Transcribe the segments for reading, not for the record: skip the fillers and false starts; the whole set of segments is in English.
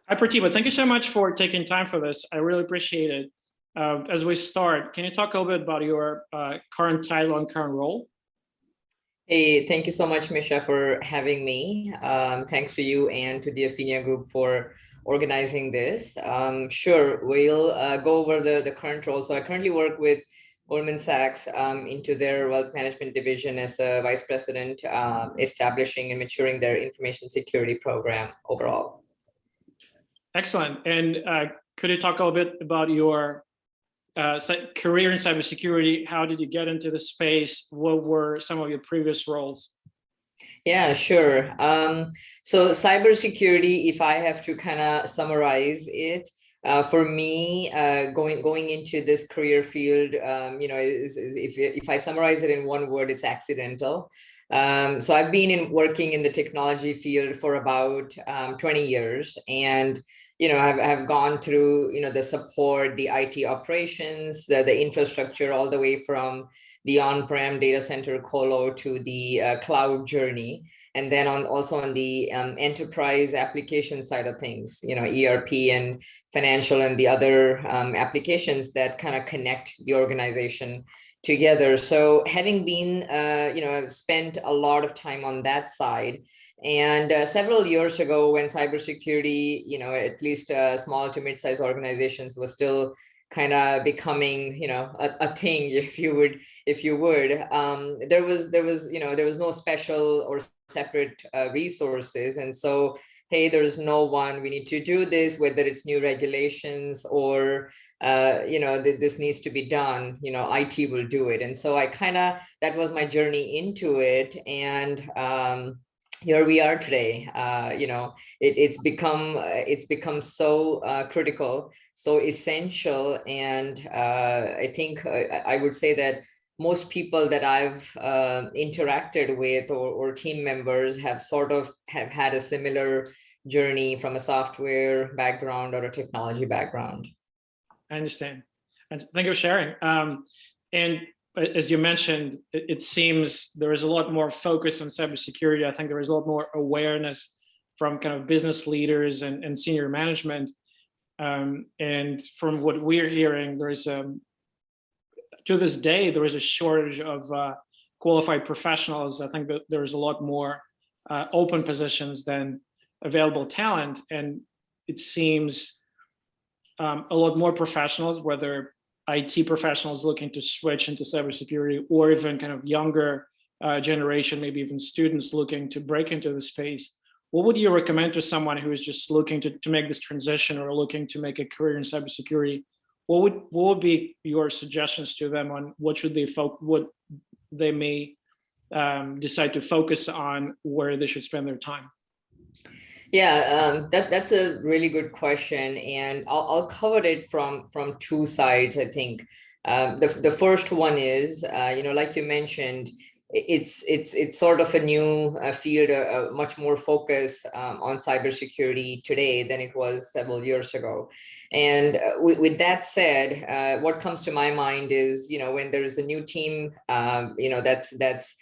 Hi, Pratibha. Thank you so much for taking time for this. I really appreciate it. As we start, can you talk a little bit about your current title and current role? Hey, thank you so much, Misha, for having me. Thanks to you and to the Affinia Group for organizing this. Sure, we'll go over the current role. So I currently work with Goldman Sachs into their wealth management division as a vice president, establishing and maturing their information security program overall. Excellent. And could you talk a little bit about your career in cybersecurity? How did you get into the space? What were some of your previous roles? Yeah, sure. So cybersecurity, if I have to kind of summarize it, for me, going into this career field, if I summarize it in one word, it's accidental. So I've been working in the technology field for about 20 years, and I've gone through the support, the IT operations, the infrastructure, all the way from the on-prem data center colo to the cloud journey. And then also on the enterprise application side of things, ERP and financial and the other applications that kind of connect the organization together. So having been, I've spent a lot of time on that side. And several years ago, when cybersecurity, at least small to mid-sized organizations was still kind of becoming, a thing, if you would, there was no special or separate resources. And so, hey, there's no one, we need to do this, whether it's new regulations or this needs to be done, IT will do it. And so that was my journey into it. And here we are today. It's become so critical, so essential. And I think I would say that most people that I've interacted with, or team members, have had a similar journey from a software background or a technology background. I understand. And thank you for sharing. And as you mentioned, it seems there is a lot more focus on cybersecurity. I think there is a lot more awareness from kind of business leaders and senior management. And from what we're hearing, there is to this day, there is a shortage of qualified professionals. I think that there's a lot more open positions than available talent. And it seems a lot more professionals, whether IT professionals looking to switch into cybersecurity, or even kind of younger generation, maybe even students looking to break into the space. What would you recommend to someone who is just looking to make this transition, or looking to make a career in cybersecurity? What would be your suggestions to them on what they may decide to focus on, where they should spend their time? Yeah, that's a really good question, and I'll cover it from two sides. I think the first one is, like you mentioned, it's sort of a new field, much more focus on cybersecurity today than it was several years ago. And with that said, what comes to my mind is, when there is a new team, that's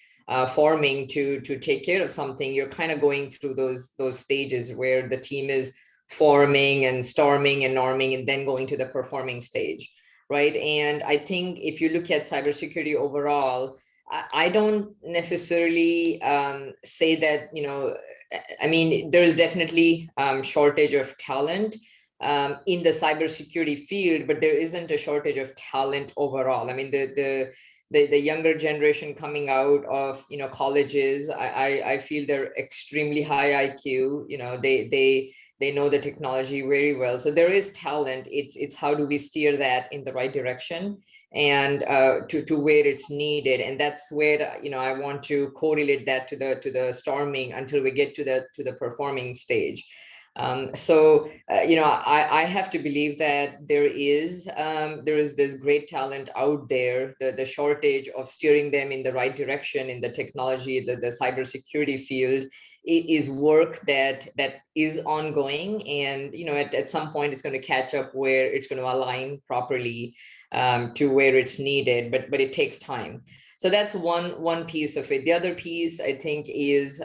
forming to take care of something, you're kind of going through those stages where the team is forming and storming and norming, and then going to the performing stage, right? And I think if you look at cybersecurity overall, I don't necessarily say that, I mean, there's definitely shortage of talent in the cybersecurity field, but there isn't a shortage of talent overall. I mean, the younger generation coming out of colleges, I feel they're extremely high IQ. They know the technology very well. So there is talent. It's how do we steer that in the right direction, and to where it's needed. And that's where I want to correlate that to the storming until we get to the performing stage. I have to believe that there is this great talent out there. The shortage of steering them in the right direction in the technology, the cybersecurity field, is work that is ongoing. And at some point it's going to catch up, where it's going to align properly to where it's needed, but it takes time. So that's one piece of it. The other piece, I think, is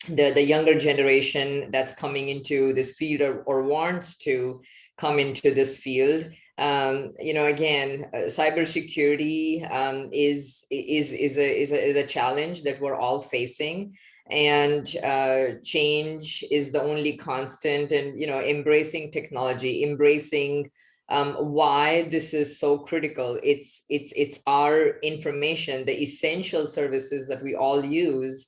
the younger generation that's coming into this field, or wants to come into this field. Again, cybersecurity is a challenge that we're all facing, and change is the only constant. And embracing technology, embracing why this is so critical. It's our information, the essential services that we all use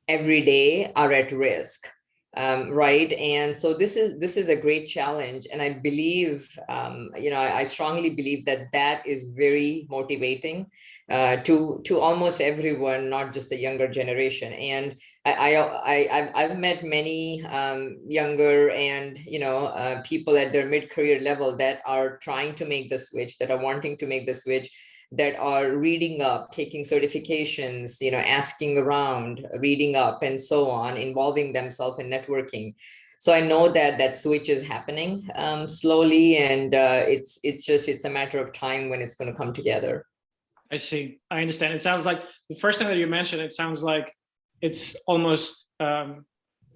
every day are at risk, right? And so this is a great challenge, and I believe, I strongly believe that is very motivating to almost everyone, not just the younger generation. And I've met many younger and people at their mid-career level that are trying to make the switch, that are wanting to make the switch, that are reading up, taking certifications, asking around, reading up, and so on, involving themselves in networking. So I know that switch is happening slowly, and it's a matter of time when it's going to come together. I see. I understand. It sounds like the first thing that you mentioned, it sounds like it's almost a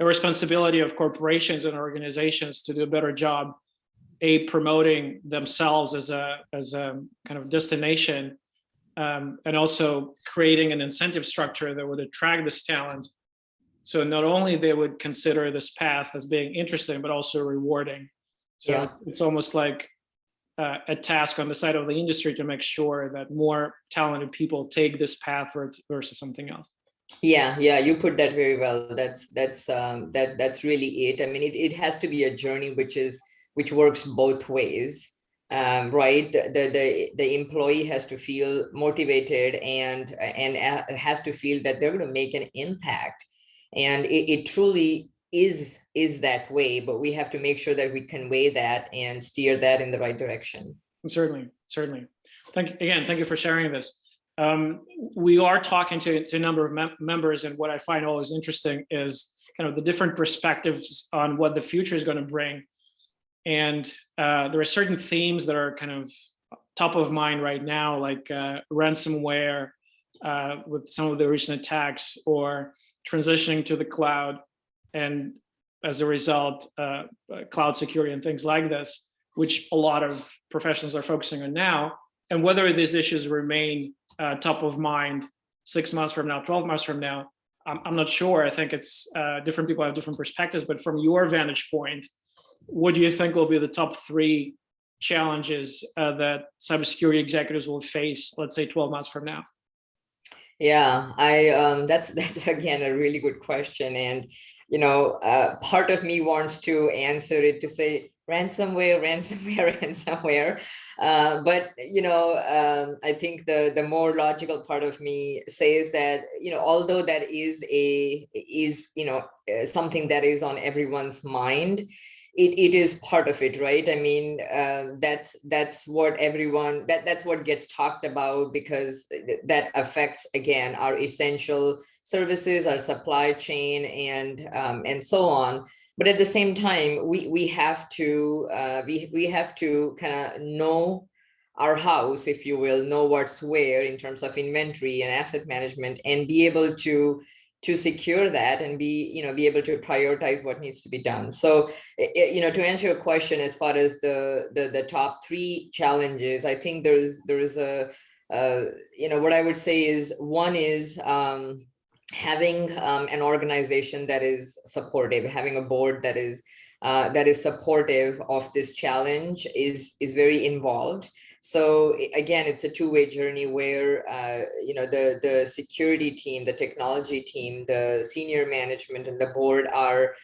responsibility of corporations and organizations to do a better job promoting themselves as a kind of destination, and also creating an incentive structure that would attract this talent. So not only they would consider this path as being interesting, but also rewarding. So yeah, it's almost like a task on the side of the industry to make sure that more talented people take this path versus something else. Yeah, you put that very well. That's really it. I mean, it has to be a journey which works both ways, right? The employee has to feel motivated and has to feel that they're going to make an impact, and it truly is that way. But we have to make sure that we convey that and steer that in the right direction. Certainly. Thank you for sharing this. We are talking to a number of members, and what I find always interesting is kind of the different perspectives on what the future is going to bring. And there are certain themes that are kind of top of mind right now, like ransomware with some of the recent attacks, or transitioning to the cloud, and as a result, cloud security and things like this, which a lot of professionals are focusing on now. And whether these issues remain top of mind 6 months from now, 12 months from now, I'm not sure. I think it's different people have different perspectives, but from your vantage point, what do you think will be the top 3 challenges that cybersecurity executives will face, let's say 12 months from now? Yeah, that's again a really good question. And part of me wants to answer it to say ransomware. But I think the more logical part of me says that although that is something that is on everyone's mind, it is part of it, right? I mean, that's what everyone, that's what gets talked about, because that affects, again, our essential services, our supply chain, and so on. But at the same time, we have to kind of know our house, if you will, know what's where in terms of inventory and asset management, and be able to secure that, and be able to prioritize what needs to be done. So to answer your question, as far as the top 3 challenges, I think there is a what I would say is, one is having an organization that is supportive, having a board that is supportive of this challenge is very involved. So again, it's a two-way journey where the security team, the technology team, the senior management, and the board are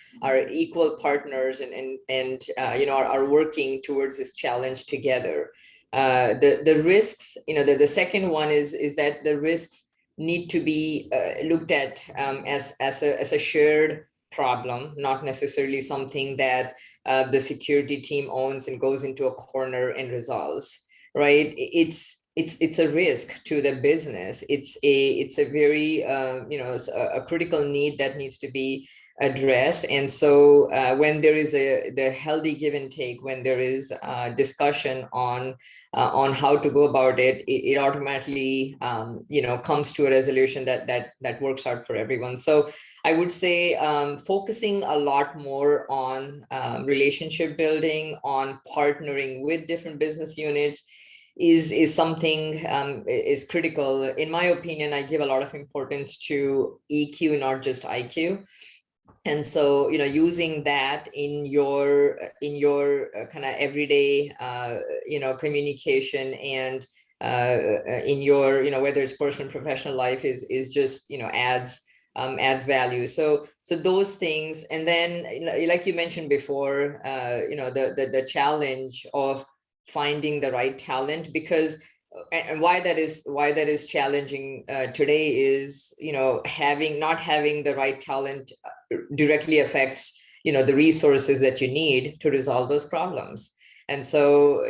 equal partners, and are working towards this challenge together. The risks, the second one is that the risks need to be looked at as a shared problem, not necessarily something that the security team owns and goes into a corner and resolves. Right? It's a risk to the business. It's a very a critical need that needs to be addressed. And so when there is the healthy give and take, when there is discussion on how to go about it, it automatically comes to a resolution that works out for everyone. So I would say focusing a lot more on relationship building, on partnering with different business units is something is critical. In my opinion, I give a lot of importance to EQ, not just IQ. And so, using that in your kind of everyday, communication, and in your, whether it's personal and professional life, is just, adds value. So those things. And then, like you mentioned before, the challenge of finding the right talent, because and why that is challenging today is, not having the right talent directly affects, the resources that you need to resolve those problems. And so,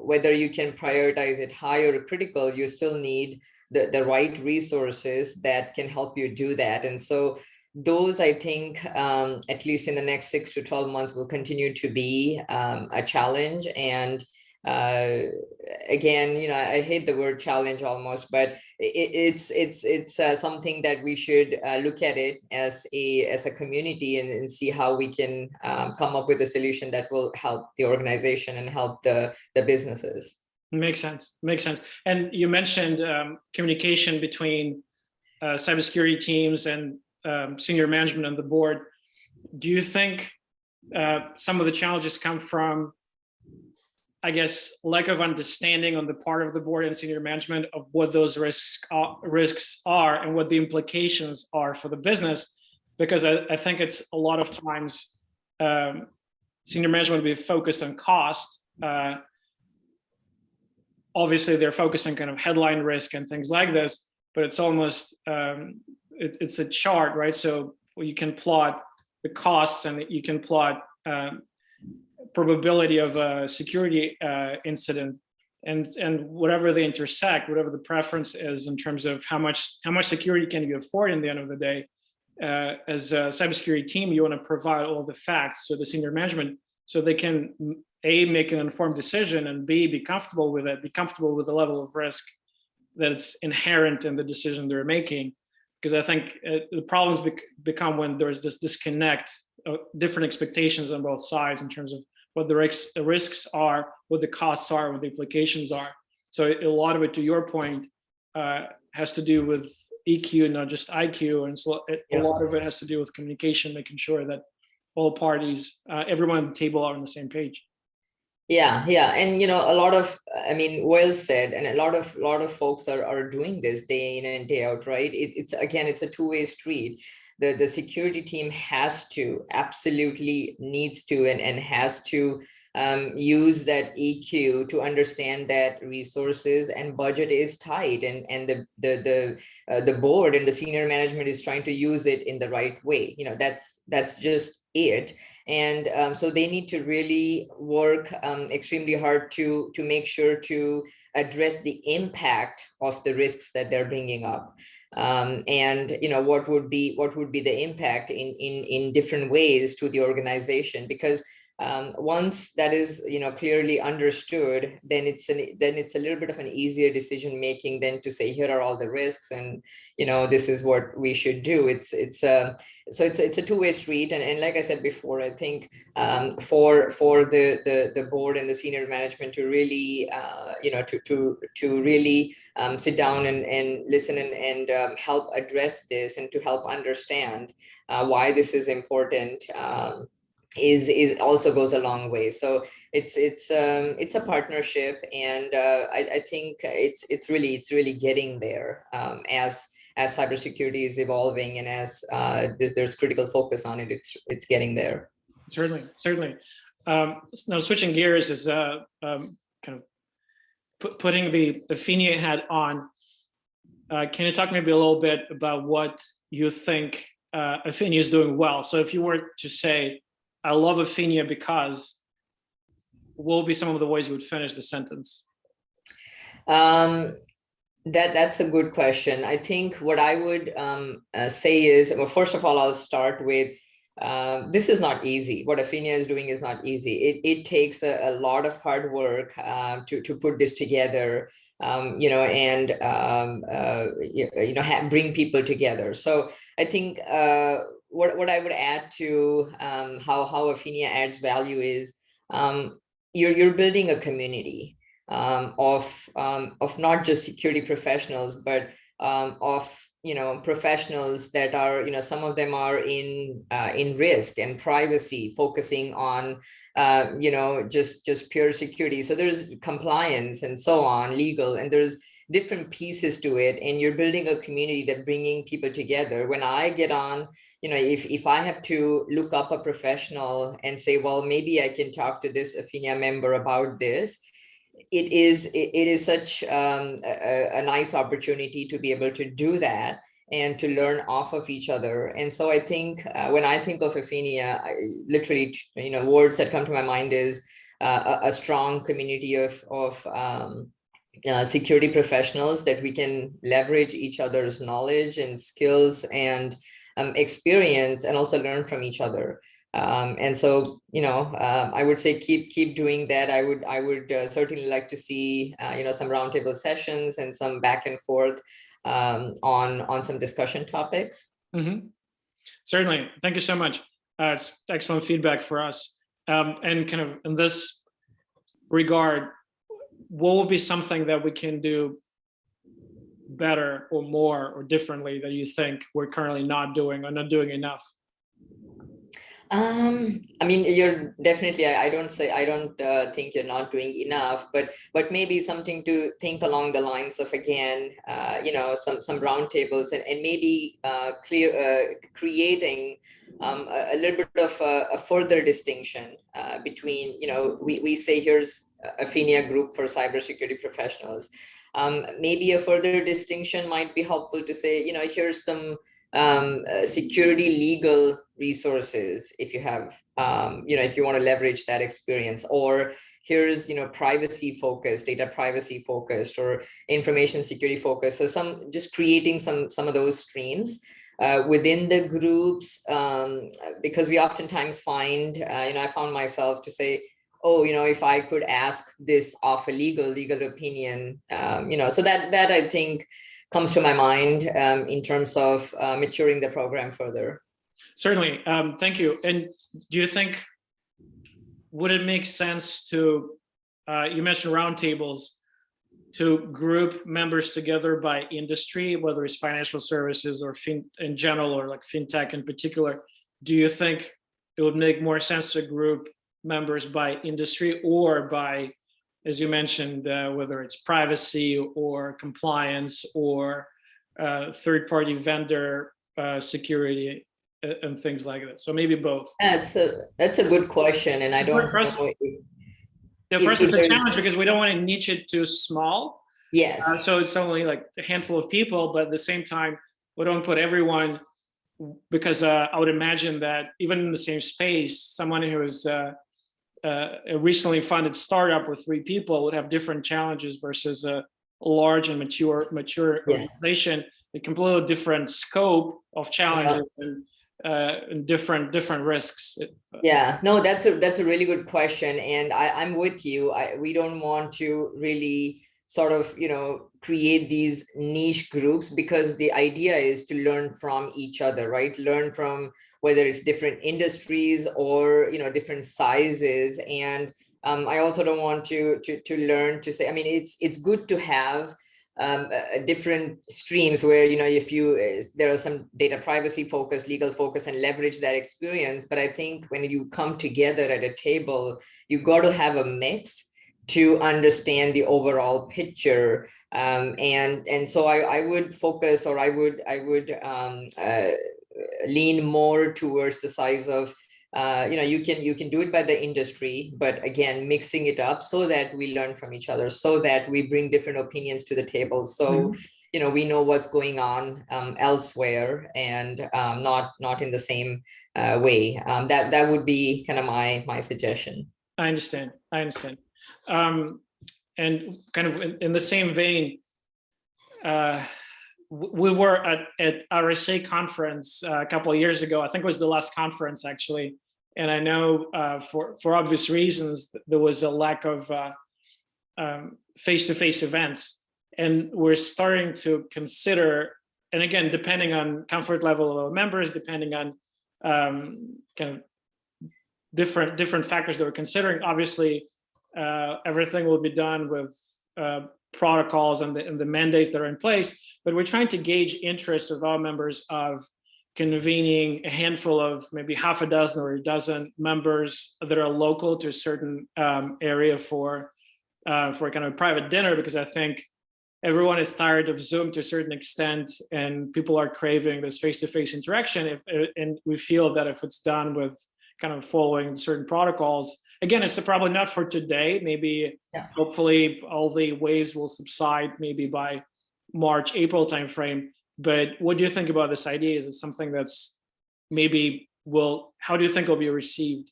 whether you can prioritize it high or critical, you still need the right resources that can help you do that. And so those, I think, at least in the next 6 to 12 months, will continue to be a challenge. And again, I hate the word challenge almost, but it's something that we should look at it as a community, and see how we can come up with a solution that will help the organization and help the businesses. Makes sense. And you mentioned communication between cybersecurity teams and senior management and the board. Do you think some of the challenges come from, I guess, lack of understanding on the part of the board and senior management of what those risks are and what the implications are for the business? Because I think it's a lot of times senior management will be focused on cost. Obviously, they're focused on kind of headline risk and things like this, but it's almost it's a chart, right? So you can plot the costs, and you can plot probability of a security incident, and whatever they intersect, whatever the preference is in terms of how much security can you afford. In the end of the day, as a cybersecurity team, you want to provide all the facts to the senior management so they can A, make an informed decision, and B, be comfortable with it, be comfortable with the level of risk that's inherent in the decision they're making. Because I think the problems become when there's this disconnect, different expectations on both sides in terms of what the risks are, what the costs are, what the implications are. So a lot of it, to your point, has to do with EQ, not just IQ. And so a lot of it has to do with communication, making sure that all parties, everyone at the table are on the same page. Yeah. And, a lot of, well said. And a lot of folks are doing this day in and day out, right? It's a two-way street. The security team absolutely needs to, and has to use that EQ to understand that resources and budget is tight, and the board and the senior management is trying to use it in the right way. That's just it. And so they need to really work extremely hard to make sure to address the impact of the risks that they're bringing up. And what would be the impact in different ways to the organization, because once that is clearly understood, then it's a little bit of an easier decision making than to say, here are all the risks, and this is what we should do. It's a two-way street, and like I said before, I think for the board and the senior management to really to really sit down and listen and help address this, and to help understand why this is important, is also goes a long way. So it's a partnership, and I think it's really getting there as cybersecurity is evolving, and as there's critical focus on it. It's getting there. Certainly. Now, switching gears is kind of putting the Aphenia hat on. Can you talk maybe a little bit about what you think Aphenia is doing well? So if you were to say, I love Aphenia because, what will be some of the ways you would finish the sentence? That's a good question. I think what I would say is, well, first of all, I'll start with, this is not easy. What Aphenia is doing is not easy. It takes a lot of hard work to put this together, and bring people together. So I think what I would add to how Aphinia adds value is you're building a community of not just security professionals, but of professionals that are, some of them are in risk and privacy, focusing on just pure security. So there's compliance and so on, legal, and there's different pieces to it, and you're building a community that bringing people together. When I get on, if I have to look up a professional and say, well, maybe I can talk to this Aphinia member about this, it is such a nice opportunity to be able to do that and to learn off of each other. And so I think when I think of Aphinia, literally, words that come to my mind is a strong community of security professionals that we can leverage each other's knowledge and skills and experience, and also learn from each other. And so, I would say keep doing that. I would certainly like to see, some roundtable sessions and some back and forth on some discussion topics. Mm-hmm. Certainly. Thank you so much. It's excellent feedback for us. And kind of in this regard, what will be something that we can do better or more or differently that you think we're currently not doing or not doing enough? I mean, you're definitely, I don't think you're not doing enough, but maybe something to think along the lines of, again, some roundtables and maybe creating a little bit of a further distinction between, we say here's Aphinia group for cybersecurity professionals. Maybe a further distinction might be helpful to say, here's some security legal resources if you have, if you want to leverage that experience, or here's, privacy focused, data privacy focused, or information security focused. So just creating some of those streams within the groups, because we oftentimes find, I found myself to say, oh, if I could ask this of a legal opinion, so that I think comes to my mind in terms of maturing the program further. Certainly. Thank you. And do you think, would it make sense to, you mentioned roundtables, to group members together by industry, whether it's financial services or in general, or like fintech in particular? Do you think it would make more sense to group members by industry or by, as you mentioned, whether it's privacy or compliance or third-party vendor security and things like that? So maybe both. That's a good question, and I don't know. Yeah, first it's a challenge because we don't want to niche it too small. Yes. So it's only like a handful of people, but at the same time, we don't put everyone, because I would imagine that even in the same space, someone who is a recently funded startup with 3 people would have different challenges versus a large and mature organization. A completely different scope of challenges and different risks. Yeah, no, that's a really good question, and I'm with you. We don't want to really sort of create these niche groups, because the idea is to learn from each other, right? Learn from whether it's different industries or different sizes. And I also don't want to learn to say, I mean, it's good to have different streams where if there are some data privacy focus, legal focus, and leverage that experience. But I think when you come together at a table, you got to have a mix to understand the overall picture. And so I would focus, or I would lean more towards the size of you can do it by the industry, but again, mixing it up so that we learn from each other, so that we bring different opinions to the table. So we know what's going on elsewhere, and not in the same way. That would be kind of my suggestion. I understand. And kind of in the same vein, we were at RSA conference a couple of years ago. I think it was the last conference, actually. And I know for obvious reasons, there was a lack of face-to-face events. And we're starting to consider, and again, depending on comfort level of members, depending on kind of different factors that we're considering. Obviously, everything will be done with protocols and the mandates that are in place, but we're trying to gauge interest of our members of convening a handful of maybe half a dozen or a dozen members that are local to a certain area for kind of a private dinner, because I think everyone is tired of Zoom to a certain extent, and people are craving this face-to-face interaction. And we feel that if it's done with kind of following certain protocols, again, it's probably not for today. Maybe, hopefully, all the waves will subside maybe by March, April timeframe. But what do you think about this idea? Is it something that's maybe how do you think it'll be received?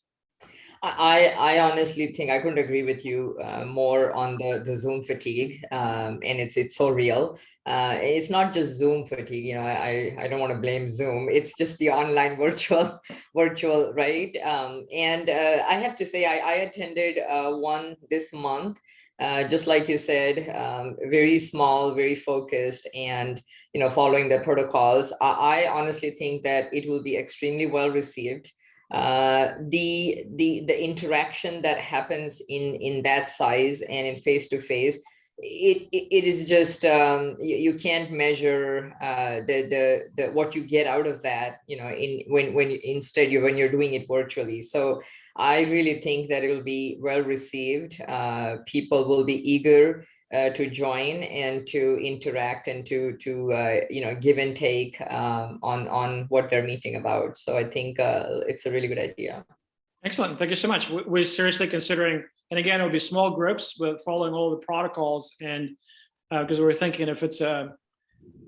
I honestly think I couldn't agree with you more on the Zoom fatigue, and it's so real. It's not just Zoom fatigue, you know. I don't want to blame Zoom. It's just the online virtual, right? And I have to say, I attended one this month. Just like you said, very small, very focused, and following the protocols. I honestly think that it will be extremely well received. The interaction that happens in that size and in face to face, it is just you can't measure the what you get out of that, when you're doing it virtually. So I really think that it will be well received. People will be eager to join and to interact and to give and take on what they're meeting about. So I think it's a really good idea. Excellent. Thank you so much. We're seriously considering, and again, it'll be small groups, but following all the protocols. And because we're thinking if it's a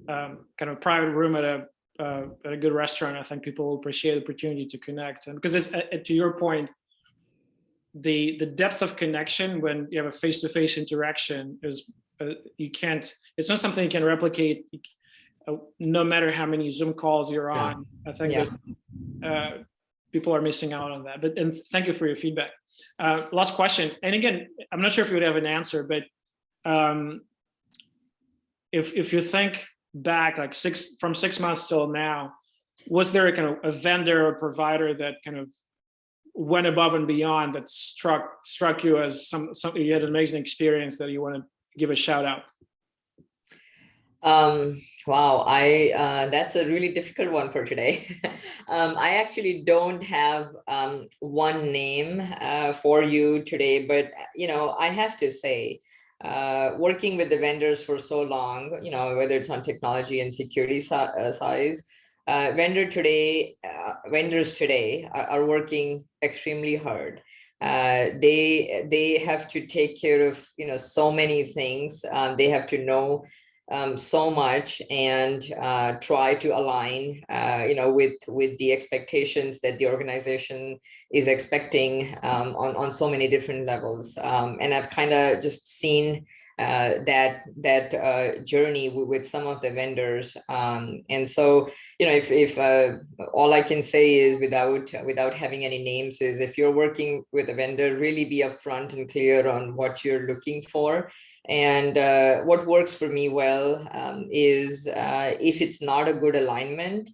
kind of private room at a good restaurant, I think people will appreciate the opportunity to connect. And because it's, to your point, the depth of connection when you have a face-to-face interaction is it's not something you can replicate no matter how many Zoom calls you're on. I think people are missing out on that. And thank you for your feedback. Last question. And again, I'm not sure if you would have an answer, but if you think back like from 6 months till now, was there a kind of a vendor or provider that kind of went above and beyond that struck you as something you had an amazing experience that you want to give a shout out? Wow, that's a really difficult one for today. I actually don't have one name for you today, but I have to say, working with the vendors for so long, whether it's on technology and security size, vendors today are working extremely hard. They have to take care of so many things. They have to know so much and try to align with the expectations that the organization is expecting on so many different levels. And I've kind of just seen that journey with some of the vendors, and so if all I can say is without having any names is, if you're working with a vendor, really be upfront and clear on what you're looking for. And what works for me well is if it's not a good alignment,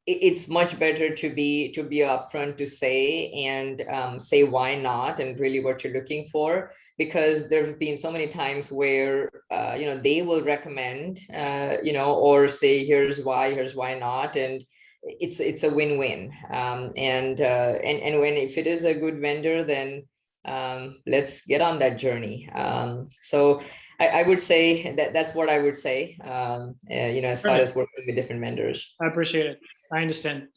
it's much better to be upfront to say and say why not and really what you're looking for, because there have been so many times where they will recommend or say here's why not, and it's a win-win. And when if it is a good vendor, then let's get on that journey. So I would say that's what I would say, as far as working with different vendors. I appreciate it. I understand.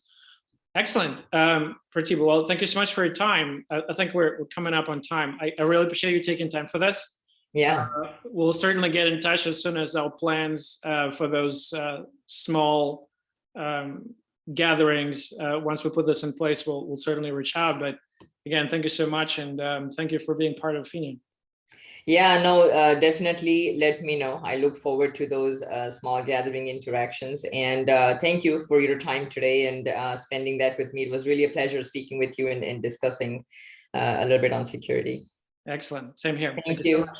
Excellent. Pratibha, well, thank you so much for your time. I think we're coming up on time. I really appreciate you taking time for this. Yeah. We'll certainly get in touch as soon as our plans for those small gatherings, once we put this in place, we'll certainly reach out. But again, thank you so much. And thank you for being part of Fenian. Yeah, no, definitely let me know. I look forward to those small gathering interactions. And thank you for your time today and spending that with me. It was really a pleasure speaking with you and discussing a little bit on security. Excellent. Same here. Thank you. So much.